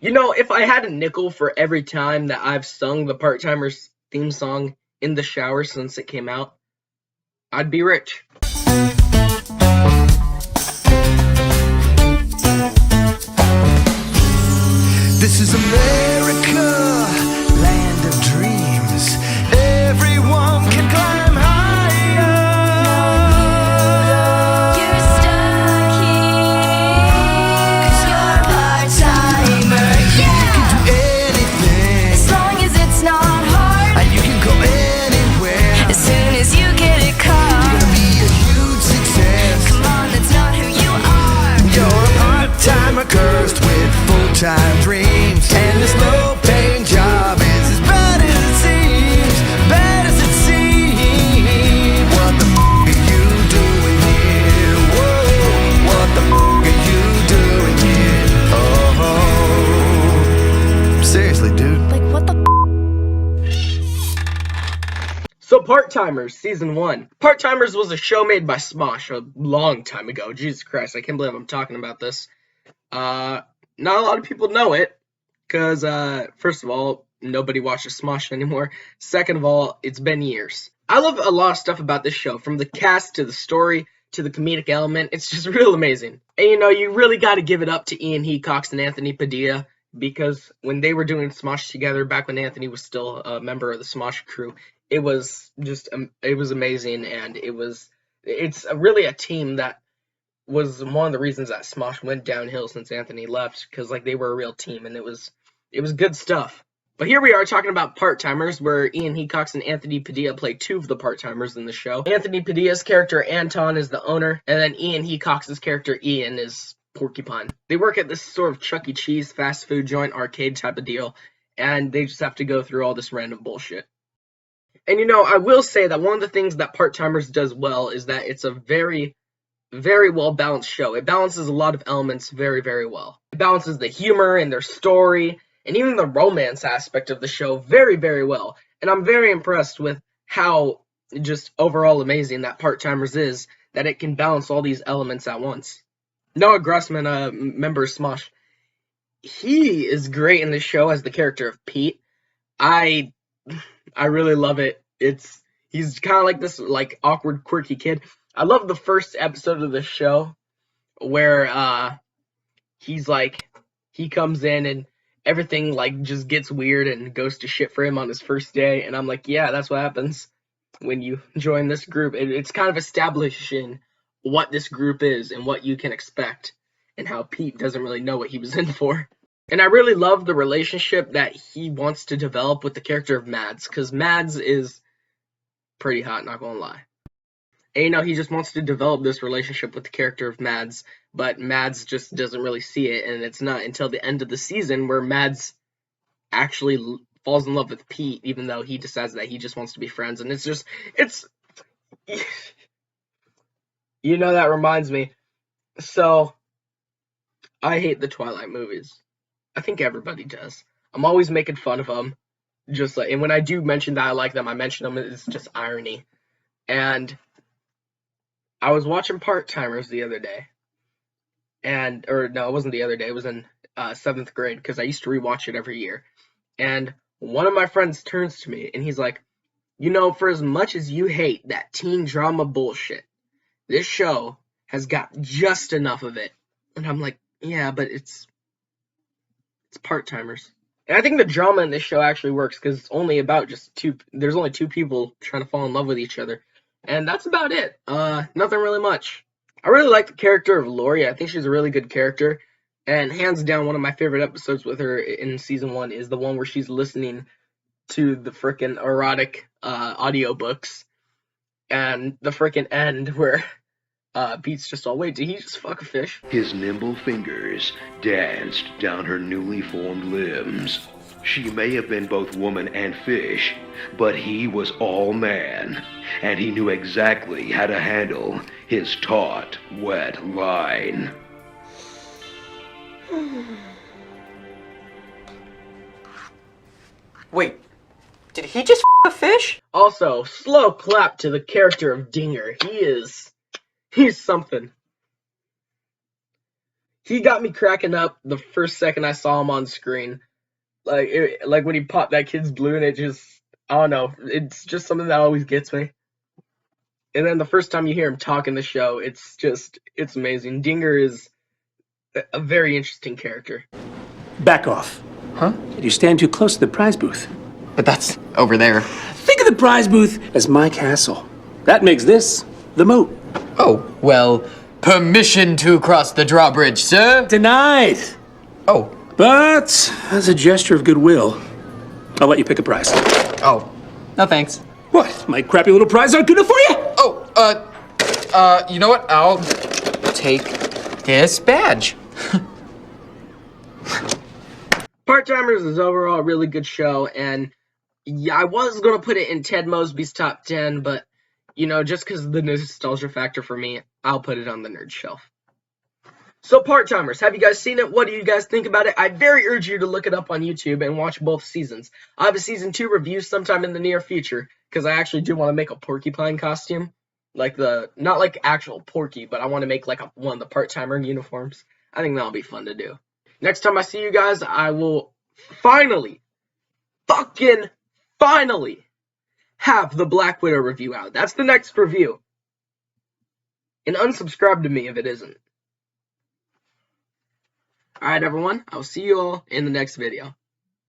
You know, if I had a nickel for every time that I've sung the Part-Timers theme song in the shower since it came out, I'd be rich. This is America, land of dreams. Everyone can climb higher. You're stuck here, 'cause you're a part-timer. You can do anything, As long as it's not hard. and you can go anywhere. As soon as you get it caught. You're gonna be a huge success. Come on, that's not who you are. You're a part-timer cursed with full-time dreams, and this low-paying job is as bad as it seems. Bad as it seems. What the f*** are you doing here? Whoa, what the f*** are you doing here? Oh, seriously, dude. Like, what the So Part-Timers, Season 1. Part-Timers was a show made by Smosh a long time ago. Jesus Christ, I can't believe I'm talking about this. Not a lot of people know it, because, first of all, nobody watches Smosh anymore. Second of all, it's been years. I love a lot of stuff about this show, from the cast to the story to the comedic element. It's just real amazing. And, you know, you really got to give it up to Ian Hecox and Anthony Padilla, because when they were doing Smosh together, back when Anthony was still a member of the Smosh crew, it was just, it was amazing, and it's really a team that was one of the reasons that Smosh went downhill since Anthony left, because like they were a real team, and it was good stuff. But here we are talking about Part-Timers, where Ian Hecox and Anthony Padilla play two of the Part-Timers in the show. Anthony Padilla's character Anton is the owner, and then Ian Hecox's character Ian is Porcupine. They work at this sort of Chuck E. Cheese fast food joint arcade type of deal, and they just have to go through all this random bullshit. And you know, I will say that one of the things that Part-Timers does well is that it's a very well balanced show. It balances a lot of elements very, very well. It balances the humor and their story and even the romance aspect of the show very, very well. And I'm very impressed with how just overall amazing that Part-Timers is, that it can balance all these elements at once. Noah Grossman, a member of Smosh, he is great in this show as the character of Pete. I really love it. He's kind of like this like awkward, quirky kid. I love the first episode of the show where he comes in and everything like just gets weird and goes to shit for him on his first day, and I'm like, yeah, that's what happens when you join this group. It's kind of establishing what this group is and what you can expect, and how Pete doesn't really know what he was in for. And I really love the relationship that he wants to develop with the character of Mads, because Mads is pretty hot, not gonna lie. And, you know, he just wants to develop this relationship with the character of Mads, but Mads just doesn't really see it, and it's not until the end of the season where Mads actually falls in love with Pete, even though he decides that he just wants to be friends. And it's you know, that reminds me. So, I hate the Twilight movies. I think everybody does. I'm always making fun of them. And when I do mention that I like them, I mention them, it's just irony. And I was watching Part-Timers the other day. Or no, it wasn't the other day. It was in 7th grade, because I used to rewatch it every year. And one of my friends turns to me, and he's like, you know, for as much as you hate that teen drama bullshit, this show has got just enough of it. And I'm like, yeah, but it's Part-Timers. And I think the drama in this show actually works, because it's only about there's only two people trying to fall in love with each other. And that's about it. Nothing really much. I really like the character of Lori. I think she's a really good character. And hands down, one of my favorite episodes with her in Season 1 is the one where she's listening to the frickin' erotic audiobooks. And the frickin' end where Pete's just all, wait, did he just fuck a fish? His nimble fingers danced down her newly formed limbs. She may have been both woman and fish, but he was all man, and he knew exactly how to handle his taut, wet line. Wait, did he just f*** a fish? Also, slow clap to the character of Dinger. He's something. He got me cracking up the first second I saw him on screen. Like when he popped that kid's balloon, it just, I don't know, it's just something that always gets me. And then the first time you hear him talk in the show, it's amazing. Dinger is a very interesting character. Back off. Huh? You stand too close to the prize booth. But that's over there. Think of the prize booth as my castle. That makes this the moat. Oh, well, permission to cross the drawbridge, sir? Denied. Oh. But as a gesture of goodwill, I'll let you pick a prize. Oh. No thanks. What? My crappy little prize aren't good enough for you? Oh, you know what? I'll take this badge. Part-Timers is overall a really good show, and yeah, I was going to put it in Ted Mosby's top 10, but, you know, just because of the nostalgia factor for me, I'll put it on the nerd shelf. So, Part-Timers, have you guys seen it? What do you guys think about it? I very urge you to look it up on YouTube and watch both seasons. I have a season 2 review sometime in the near future, because I actually do want to make a porcupine costume. Not like actual Porky, but I want to make like one of the Part-Timer uniforms. I think that'll be fun to do. Next time I see you guys, I will finally have the Black Widow review out. That's the next review. And unsubscribe to me if it isn't. Alright everyone, I'll see you all in the next video.